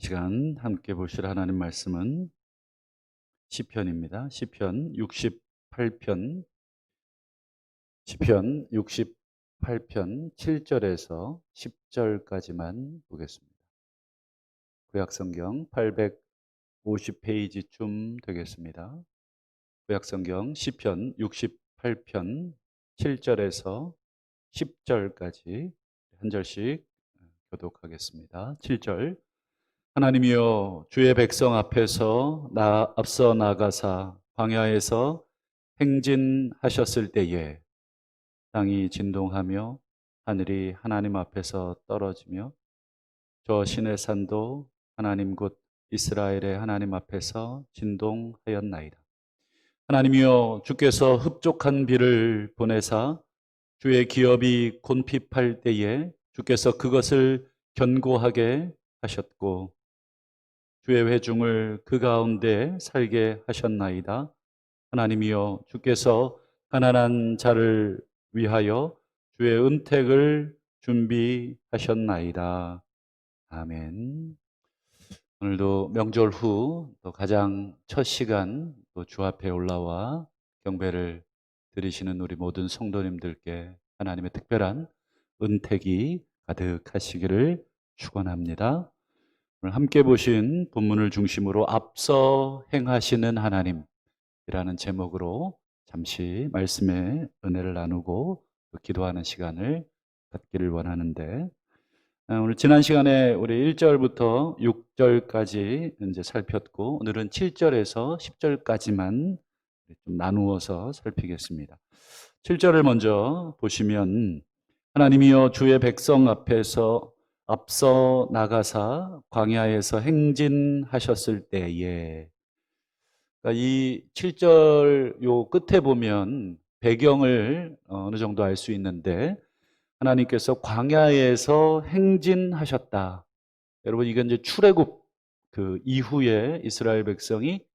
시간 함께 보실 하나님 말씀은 시편입니다. 시편 68편 7절에서 10절까지만 보겠습니다. 구약성경 850페이지쯤 되겠습니다. 구약성경 시편 68편 7절에서 10절까지 한 절씩 교독하겠습니다. 7절. 하나님이여, 주의 백성 앞에서 앞서 나가사 광야에서 행진하셨을 때에 땅이 진동하며 하늘이 하나님 앞에서 떨어지며 저 시내산도 하나님 곧 이스라엘의 하나님 앞에서 진동하였나이다. 하나님이여, 주께서 흡족한 비를 보내사 주의 기업이 곤핍할 때에 주께서 그것을 견고하게 하셨고 주의 회중을 그 가운데 살게 하셨나이다. 하나님이여, 주께서 가난한 자를 위하여 주의 은택을 준비하셨나이다. 아멘. 오늘도 명절 후 또 가장 첫 시간 또 주 앞에 올라와 경배를 드리시는 우리 모든 성도님들께 하나님의 특별한 은택이 가득하시기를 축원합니다. 오늘 함께 보신 본문을 중심으로 앞서 행하시는 하나님이라는 제목으로 잠시 말씀의 은혜를 나누고 기도하는 시간을 갖기를 원하는데, 오늘 지난 시간에 우리 1절부터 6절까지 이제 살폈고 오늘은 7절에서 10절까지만 좀 나누어서 살피겠습니다. 7절을 먼저 보시면 하나님이여, 주의 백성 앞에서 앞서 나가사 광야에서 행진하셨을 때에, 그러니까 이 7절 요 끝에 보면 배경을 어느 정도 알 수 있는데, 하나님께서 광야에서 행진하셨다. 여러분, 이건 이제 출애굽 그 이후에 이스라엘 백성이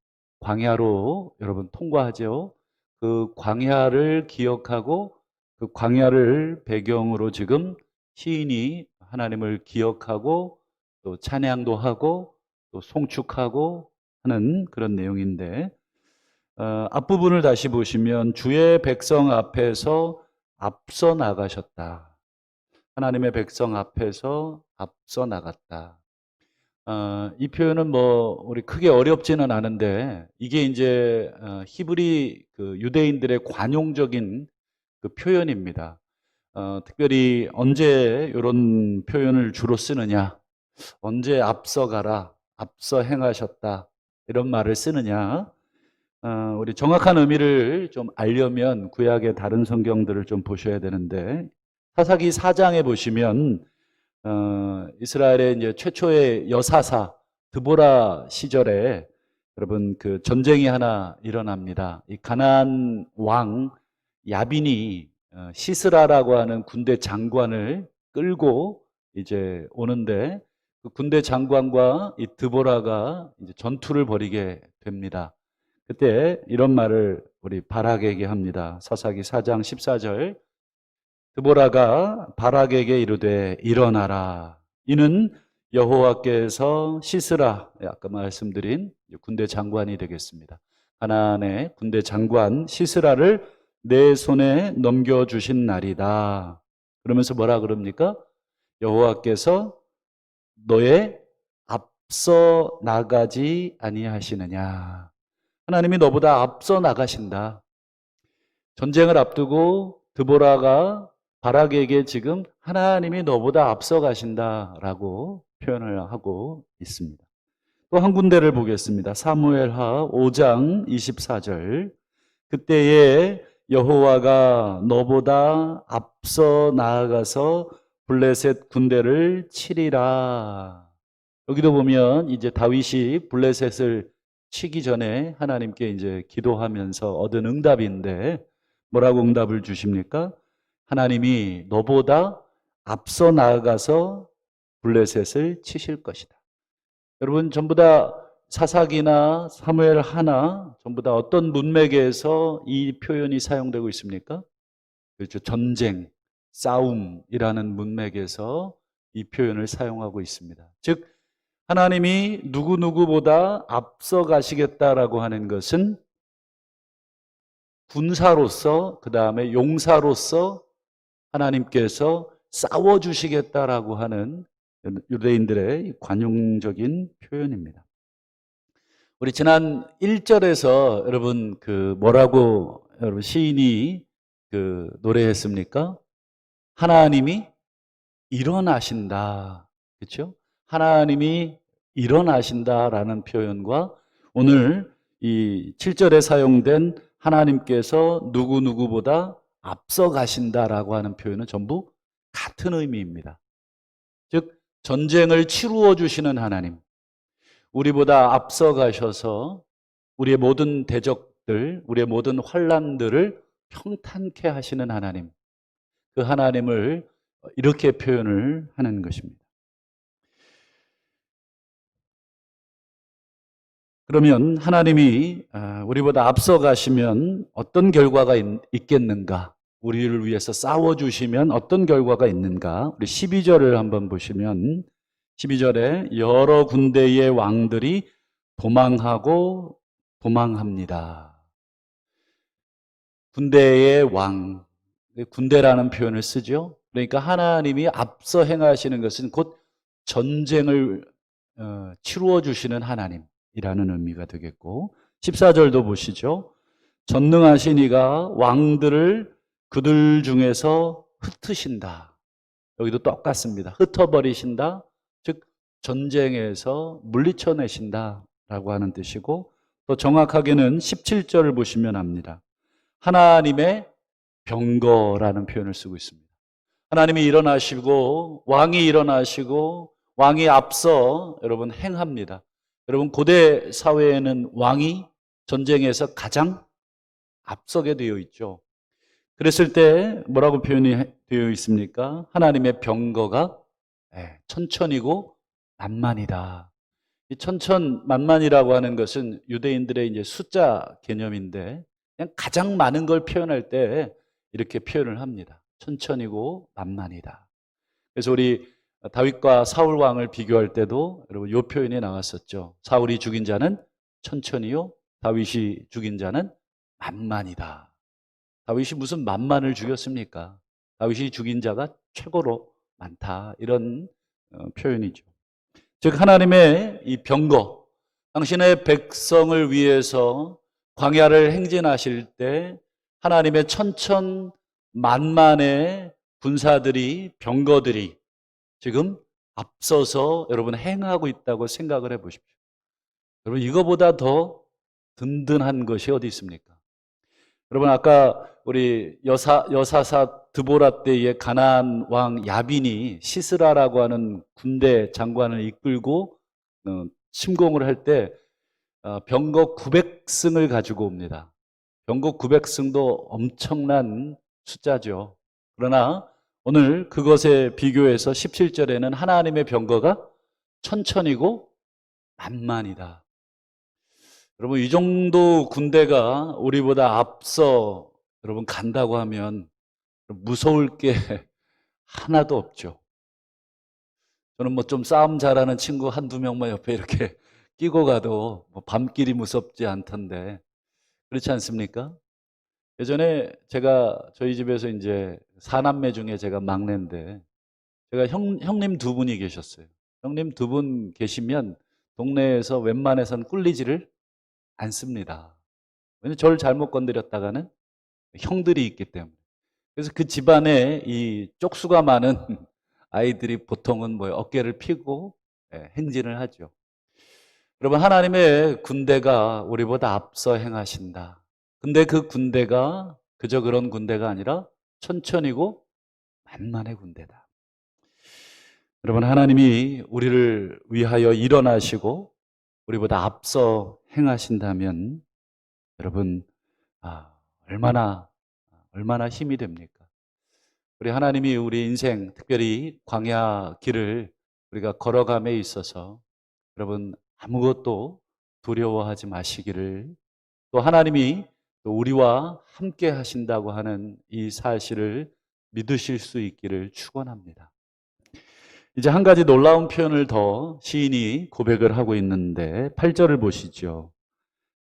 광야로 여러분 통과하죠. 그 광야를 기억하고 그 광야를 배경으로 지금 시인이 하나님을 기억하고 또 찬양도 하고 또 송축하고 하는 그런 내용인데, 앞부분을 다시 보시면 주의 백성 앞에서 앞서 나가셨다. 하나님의 백성 앞에서 앞서 나갔다. 이 표현은 뭐 우리 크게 어렵지는 않은데, 이게 이제 히브리 그 유대인들의 관용적인 그 표현입니다. 특별히 언제 이런 표현을 주로 쓰느냐, 언제 앞서가라, 앞서 행하셨다, 이런 말을 쓰느냐. 우리 정확한 의미를 좀 알려면 구약의 다른 성경들을 좀 보셔야 되는데, 사사기 4장에 보시면 이스라엘의 이제 최초의 여사사 드보라 시절에 여러분 그 전쟁이 하나 일어납니다. 이 가나안 왕 야빈이 시스라라고 하는 군대 장관을 끌고 이제 오는데, 그 군대 장관과 이 드보라가 이제 전투를 벌이게 됩니다. 그때 이런 말을 우리 바락에게 합니다. 사사기 4장 14절. 드보라가 바락에게 이르되 일어나라. 이는 여호와께서 시스라, 아까 말씀드린 군대 장관이 되겠습니다. 가나안의 군대 장관 시스라를 내 손에 넘겨주신 날이다. 그러면서 뭐라 그럽니까? 여호와께서 너의 앞서 나가지 아니하시느냐. 하나님이 너보다 앞서 나가신다. 전쟁을 앞두고 드보라가 바락에게 지금 하나님이 너보다 앞서 가신다라고 표현을 하고 있습니다. 또 한 군데를 보겠습니다. 사무엘하 5장 24절. 그때에 여호와가 너보다 앞서 나아가서 블레셋 군대를 치리라. 여기도 보면 이제 다윗이 블레셋을 치기 전에 하나님께 이제 기도하면서 얻은 응답인데, 뭐라고 응답을 주십니까? 하나님이 너보다 앞서 나아가서 블레셋을 치실 것이다. 여러분, 전부 다 사사기나 사무엘 하나 전부 다 어떤 문맥에서 이 표현이 사용되고 있습니까? 그렇죠. 전쟁, 싸움이라는 문맥에서 이 표현을 사용하고 있습니다. 즉 하나님이 누구누구보다 앞서 가시겠다라고 하는 것은 군사로서, 그 다음에 용사로서 하나님께서 싸워주시겠다라고 하는 유대인들의 관용적인 표현입니다. 우리 지난 1절에서 여러분 뭐라고 여러분 시인이 노래했습니까? 하나님이 일어나신다. 그렇죠? 하나님이 일어나신다라는 표현과 오늘 이 7절에 사용된 하나님께서 누구누구보다 앞서 가신다라고 하는 표현은 전부 같은 의미입니다. 즉 전쟁을 치루어 주시는 하나님, 우리보다 앞서 가셔서 우리의 모든 대적들, 우리의 모든 환난들을 평탄케 하시는 하나님, 그 하나님을 이렇게 표현을 하는 것입니다. 그러면 하나님이 우리보다 앞서 가시면 어떤 결과가 있겠는가? 우리를 위해서 싸워주시면 어떤 결과가 있는가? 우리 12절을 한번 보시면 12절에 여러 군대의 왕들이 도망하고 도망합니다. 군대의 왕, 군대라는 표현을 쓰죠. 그러니까 하나님이 앞서 행하시는 것은 곧 전쟁을 치루어 주시는 하나님이라는 의미가 되겠고 14절도 보시죠. 전능하신 이가 왕들을 그들 중에서 흩으신다. 여기도 똑같습니다. 흩어버리신다. 즉 전쟁에서 물리쳐내신다라고 하는 뜻이고 또 정확하게는 17절을 보시면 압니다. 하나님의 병거라는 표현을 쓰고 있습니다. 하나님이 일어나시고 왕이 일어나시고 왕이 앞서 여러분 행합니다. 여러분 고대 사회에는 왕이 전쟁에서 가장 앞서게 되어 있죠. 그랬을 때 뭐라고 표현이 되어 있습니까? 하나님의 병거가 천천이고 만만이다. 이 천천만만이라고 하는 것은 유대인들의 이제 숫자 개념인데 그냥 가장 많은 걸 표현할 때 이렇게 표현을 합니다. 천천이고 만만이다. 그래서 우리 다윗과 사울 왕을 비교할 때도 여러분 이 표현이 나왔었죠. 사울이 죽인 자는 천천히요, 다윗이 죽인 자는 만만이다. 다윗이 무슨 만만을 죽였습니까? 다윗이 죽인 자가 최고로 많다. 이런 표현이죠. 즉 하나님의 이 병거, 당신의 백성을 위해서 광야를 행진하실 때 하나님의 천천만만의 군사들이, 병거들이 지금 앞서서 여러분 행하고 있다고 생각을 해 보십시오. 여러분 이거보다 더 든든한 것이 어디 있습니까? 여러분 아까 우리 여사사 드보라 때의 가나안 왕 야빈이 시스라라고 하는 군대 장관을 이끌고 침공을 할 때 병거 900승을 가지고 옵니다. 병거 900승도 엄청난 숫자죠. 그러나 오늘 그것에 비교해서 17절에는 하나님의 병거가 천천이고 만만이다. 여러분 이 정도 군대가 우리보다 앞서 여러분 간다고 하면 무서울 게 하나도 없죠. 저는 뭐 좀 싸움 잘하는 친구 한두 명만 옆에 이렇게 끼고 가도 뭐 밤길이 무섭지 않던데 그렇지 않습니까? 예전에 저희 집에서 이제 4남매 중에 제가 막내인데 제가 형님 두 분이 계셨어요. 형님 두 분 계시면 동네에서 웬만해선 꿀리지를 않습니다. 왜냐면 저를 잘못 건드렸다가는 형들이 있기 때문에. 그래서 그 집안에 이 쪽수가 많은 아이들이 보통은 뭐 어깨를 펴고 행진을 하죠. 여러분 하나님의 군대가 우리보다 앞서 행하신다. 근데 그 군대가 그저 그런 군대가 아니라 천천히고 만만의 군대다. 여러분 하나님이 우리를 위하여 일어나시고 우리보다 앞서 행하신다면 여러분 얼마나 힘이 됩니까? 우리 하나님이 우리 인생 특별히 광야 길을 우리가 걸어감에 있어서 여러분 아무것도 두려워하지 마시기를 또 하나님이 또 우리와 함께 하신다고 하는 이 사실을 믿으실 수 있기를 축원합니다. 이제 한 가지 놀라운 표현을 더 시인이 고백을 하고 있는데 8절을 보시죠.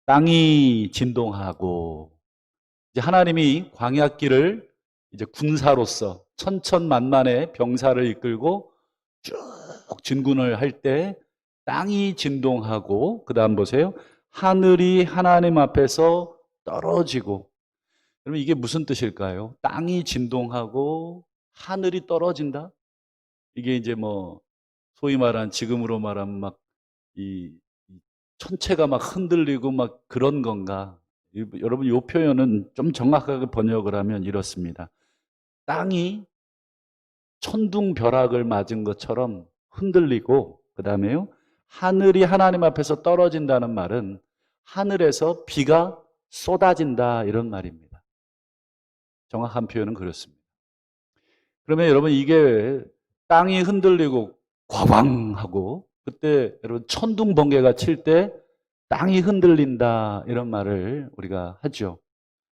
땅이 진동하고, 이제 하나님이 광야길을 이제 군사로서 천천만만의 병사를 이끌고 쭉 진군을 할 때 땅이 진동하고, 그 다음 보세요. 하늘이 하나님 앞에서 떨어지고. 그러면 이게 무슨 뜻일까요? 땅이 진동하고 하늘이 떨어진다? 이게 이제 뭐 소위 말한, 지금으로 말하면 막 이 천체가 막 흔들리고 막 그런 건가? 여러분, 이 표현은 좀 정확하게 번역을 하면 이렇습니다. 땅이 천둥벼락을 맞은 것처럼 흔들리고, 그 다음에요, 하늘이 하나님 앞에서 떨어진다는 말은 하늘에서 비가 쏟아진다, 이런 말입니다. 정확한 표현은 그렇습니다. 그러면 여러분, 이게 땅이 흔들리고 과광하고, 그때 여러분 천둥 번개가 칠 때 땅이 흔들린다, 이런 말을 우리가 하죠.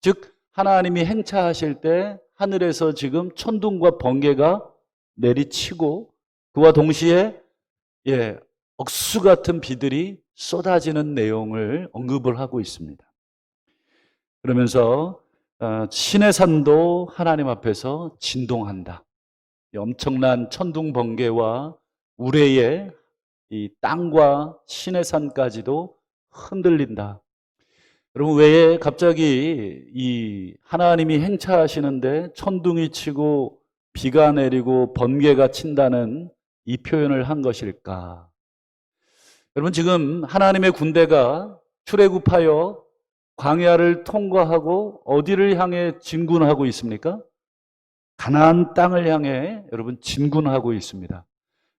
즉 하나님이 행차하실 때 하늘에서 지금 천둥과 번개가 내리치고, 그와 동시에 억수 같은 비들이 쏟아지는 내용을 언급을 하고 있습니다. 그러면서 신의 산도 하나님 앞에서 진동한다. 엄청난 천둥 번개와 우레에 이 땅과 신의 산까지도 흔들린다. 여러분, 왜 갑자기 이 하나님이 행차하시는데 천둥이 치고 비가 내리고 번개가 친다는 이 표현을 한 것일까? 여러분, 지금 하나님의 군대가 출애굽하여 광야를 통과하고 어디를 향해 진군하고 있습니까? 가나안 땅을 향해 여러분 진군하고 있습니다.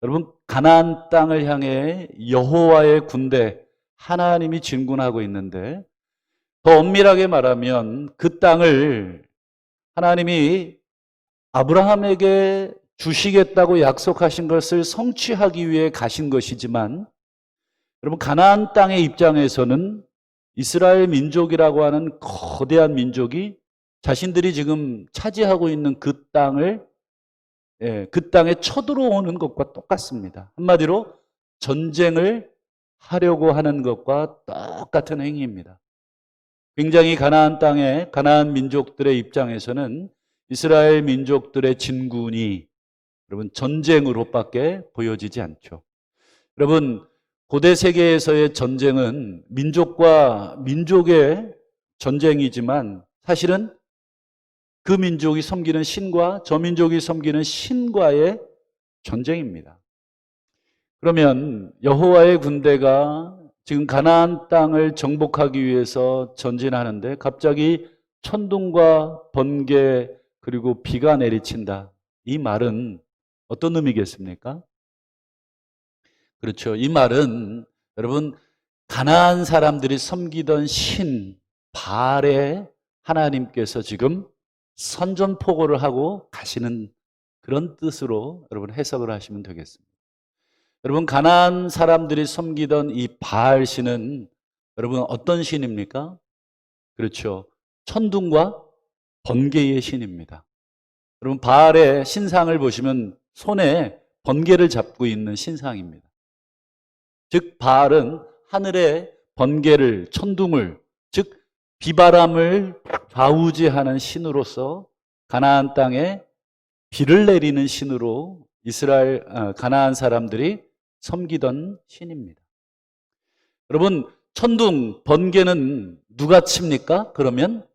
여러분, 가나안 땅을 향해 여호와의 군대, 하나님이 진군하고 있는데, 더 엄밀하게 말하면 그 땅을 하나님이 아브라함에게 주시겠다고 약속하신 것을 성취하기 위해 가신 것이지만, 여러분, 가나안 땅의 입장에서는 이스라엘 민족이라고 하는 거대한 민족이 자신들이 지금 차지하고 있는 그 땅을, 그 땅에 쳐들어오는 것과 똑같습니다. 한마디로 전쟁을 하려고 하는 것과 똑같은 행위입니다. 굉장히 가나안 땅의 가나안 민족들의 입장에서는 이스라엘 민족들의 진군이 여러분 전쟁으로밖에 보여지지 않죠. 여러분, 고대 세계에서의 전쟁은 민족과 민족의 전쟁이지만 사실은 그 민족이 섬기는 신과 저 민족이 섬기는 신과의 전쟁입니다. 그러면 여호와의 군대가 지금 가나안 땅을 정복하기 위해서 전진하는데 갑자기 천둥과 번개 그리고 비가 내리친다. 이 말은 어떤 의미겠습니까? 그렇죠. 이 말은 여러분, 가나안 사람들이 섬기던 신 바알의 하나님께서 지금 선전포고를 하고 가시는 그런 뜻으로 여러분 해석을 하시면 되겠습니다. 여러분, 가나안 사람들이 섬기던 이 바알 신은 여러분 어떤 신입니까? 그렇죠. 천둥과 번개의 신입니다. 여러분, 바알의 신상을 보시면 손에 번개를 잡고 있는 신상입니다. 즉 바알은 하늘의 번개를, 천둥을, 즉 비바람을 좌우지하는 신으로서 가나안 땅에 비를 내리는 신으로 이스라엘 가나안 사람들이 섬기던 신입니다. 여러분, 천둥, 번개는 누가 칩니까? 그러면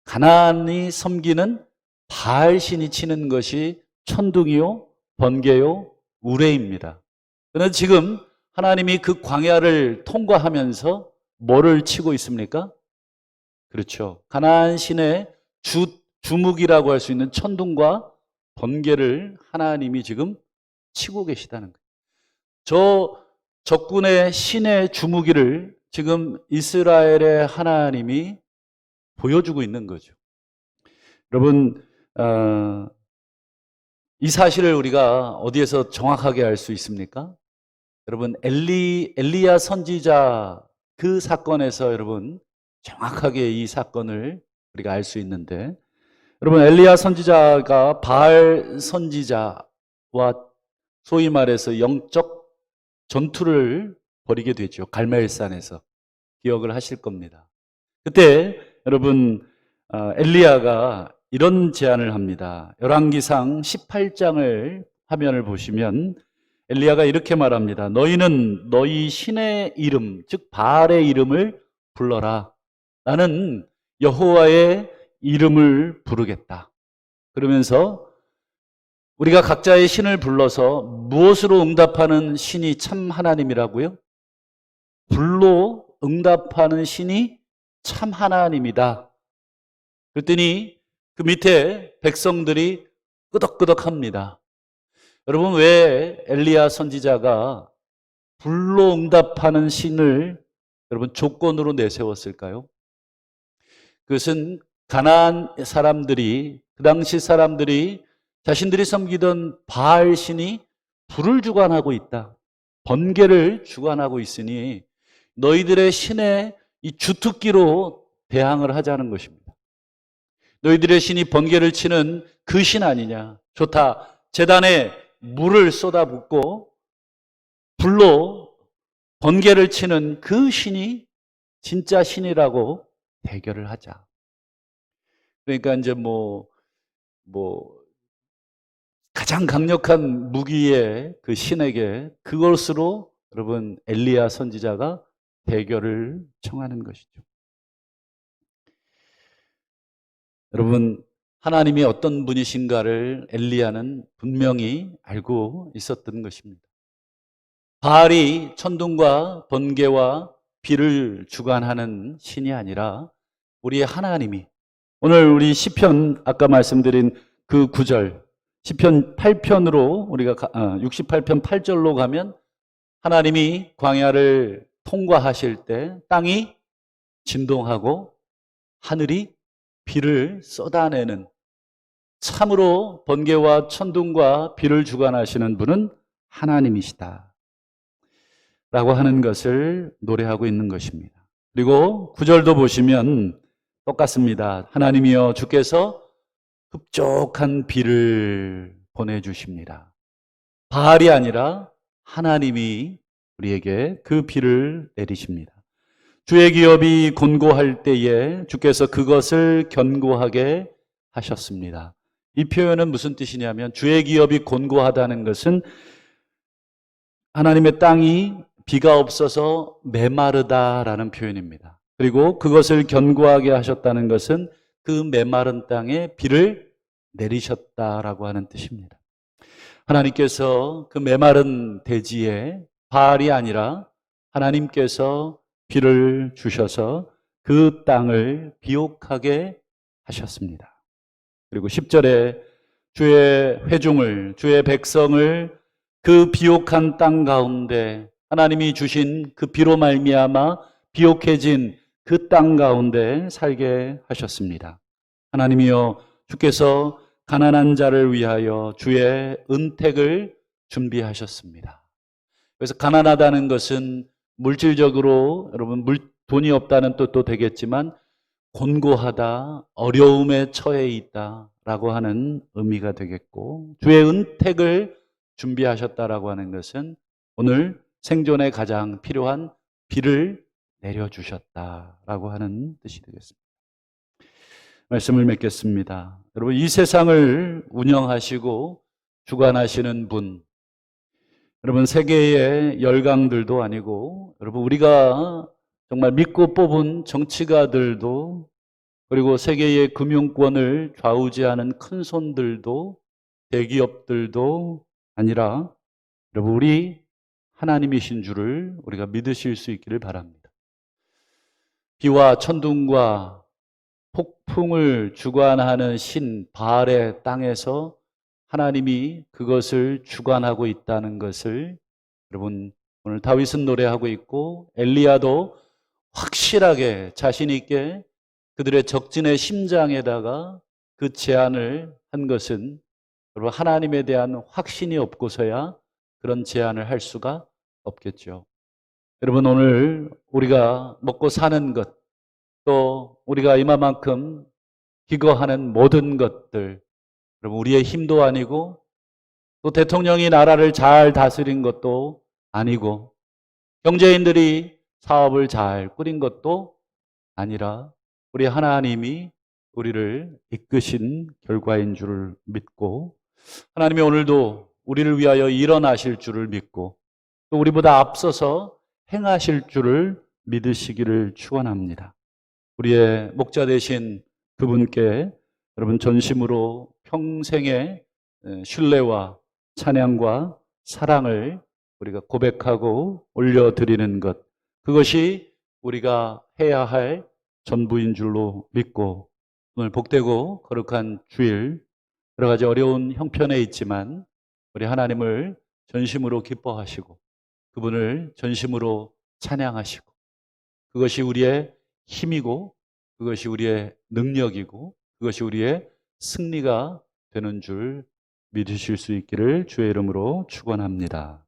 가나안이 섬기는 바알 신이 치는 것이 천둥이요, 번개요, 우레입니다. 그런데 지금 하나님이 그 광야를 통과하면서 뭐를 치고 있습니까? 그렇죠. 가나안 신의 주묵이라고 할 수 있는 천둥과 번개를 하나님이 지금 치고 계시다는 거예요. 저 적군의 신의 주무기를 지금 이스라엘의 하나님이 보여주고 있는 거죠. 여러분, 이 사실을 우리가 어디에서 정확하게 알 수 있습니까? 여러분, 엘리야 선지자 그 사건에서 여러분 정확하게 이 사건을 우리가 알 수 있는데, 여러분, 엘리야 선지자가 바알 선지자와 소위 말해서 영적 전투를 벌이게 되죠. 갈멜산에서. 기억을 하실 겁니다. 그때 여러분 엘리야가 이런 제안을 합니다. 열왕기상 18장을 화면을 보시면 엘리야가 이렇게 말합니다. 너희는 너희 신의 이름, 즉 바알의 이름을 불러라. 나는 여호와의 이름을 부르겠다. 그러면서 우리가 각자의 신을 불러서 무엇으로 응답하는 신이 참 하나님이라고요? 불로 응답하는 신이 참 하나님이다. 그랬더니 그 밑에 백성들이 끄덕끄덕합니다. 여러분, 왜 엘리야 선지자가 불로 응답하는 신을 여러분 조건으로 내세웠을까요? 그것은 가나안 사람들이, 그 당시 사람들이 자신들이 섬기던 바알 신이 불을 주관하고 있다. 번개를 주관하고 있으니 너희들의 신의 이 주특기로 대항을 하자는 것입니다. 너희들의 신이 번개를 치는 그 신 아니냐. 좋다. 제단에 물을 쏟아붓고 불로 번개를 치는 그 신이 진짜 신이라고 대결을 하자. 그러니까 이제 가장 강력한 무기의 그 신에게 그것으로 여러분 엘리야 선지자가 대결을 청하는 것이죠. 여러분, 하나님이 어떤 분이신가를 엘리야는 분명히 알고 있었던 것입니다. 바알이 천둥과 번개와 비를 주관하는 신이 아니라 우리의 하나님이, 오늘 우리 시편 아까 말씀드린 그 구절 시편 8편으로 우리가 68편 8절로 가면 하나님이 광야를 통과하실 때 땅이 진동하고 하늘이 비를 쏟아내는, 참으로 번개와 천둥과 비를 주관하시는 분은 하나님이시다 라고 하는 것을 노래하고 있는 것입니다. 그리고 9절도 보시면 똑같습니다. 하나님이여 주께서 흡족한 비를 보내주십니다. 바알이 아니라 하나님이 우리에게 그 비를 내리십니다. 주의 기업이 곤고할 때에 주께서 그것을 견고하게 하셨습니다. 이 표현은 무슨 뜻이냐면 주의 기업이 곤고하다는 것은 하나님의 땅이 비가 없어서 메마르다라는 표현입니다. 그리고 그것을 견고하게 하셨다는 것은 그 메마른 땅에 비를 내리셨다라고 하는 뜻입니다. 하나님께서 그 메마른 대지에 바알이 아니라 하나님께서 비를 주셔서 그 땅을 비옥하게 하셨습니다. 그리고 10절에 주의 회중을, 주의 백성을 그 비옥한 땅 가운데 하나님이 주신 그 비로 말미암아 비옥해진 그 땅 가운데 살게 하셨습니다. 하나님이여 주께서 가난한 자를 위하여 주의 은택을 준비하셨습니다. 그래서 가난하다는 것은 물질적으로 여러분 돈이 없다는 뜻도 되겠지만 곤고하다, 어려움에 처해 있다라고 하는 의미가 되겠고, 주의 은택을 준비하셨다라고 하는 것은 오늘 생존에 가장 필요한 비를 내려주셨다라고 하는 뜻이 되겠습니다. 말씀을 맺겠습니다. 여러분, 이 세상을 운영하시고 주관하시는 분, 여러분 세계의 열강들도 아니고, 여러분 우리가 정말 믿고 뽑은 정치가들도, 그리고 세계의 금융권을 좌우지하는 큰 손들도, 대기업들도 아니라 여러분 우리 하나님이신 줄을 우리가 믿으실 수 있기를 바랍니다. 비와 천둥과 폭풍을 주관하는 신 바알의 땅에서 하나님이 그것을 주관하고 있다는 것을 여러분 오늘 다윗은 노래하고 있고, 엘리야도 확실하게 자신 있게 그들의 적진의 심장에다가 그 제안을 한 것은 여러분 하나님에 대한 확신이 없고서야 그런 제안을 할 수가 없겠죠. 여러분 오늘 우리가 먹고 사는 것, 또 우리가 이만큼 기거하는 모든 것들, 여러분 우리의 힘도 아니고 또 대통령이 나라를 잘 다스린 것도 아니고 경제인들이 사업을 잘 꾸린 것도 아니라 우리 하나님이 우리를 이끄신 결과인 줄을 믿고 하나님이 오늘도 우리를 위하여 일어나실 줄을 믿고 또 우리보다 앞서서 행하실 줄을 믿으시기를 축원합니다. 우리의 목자 되신 그분께 여러분 전심으로 평생의 신뢰와 찬양과 사랑을 우리가 고백하고 올려드리는 것, 그것이 우리가 해야 할 전부인 줄로 믿고 오늘 복되고 거룩한 주일 여러 가지 어려운 형편에 있지만 우리 하나님을 전심으로 기뻐하시고 그분을 전심으로 찬양하시고 그것이 우리의 힘이고 그것이 우리의 능력이고 그것이 우리의 승리가 되는 줄 믿으실 수 있기를 주의 이름으로 축원합니다.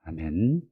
아멘.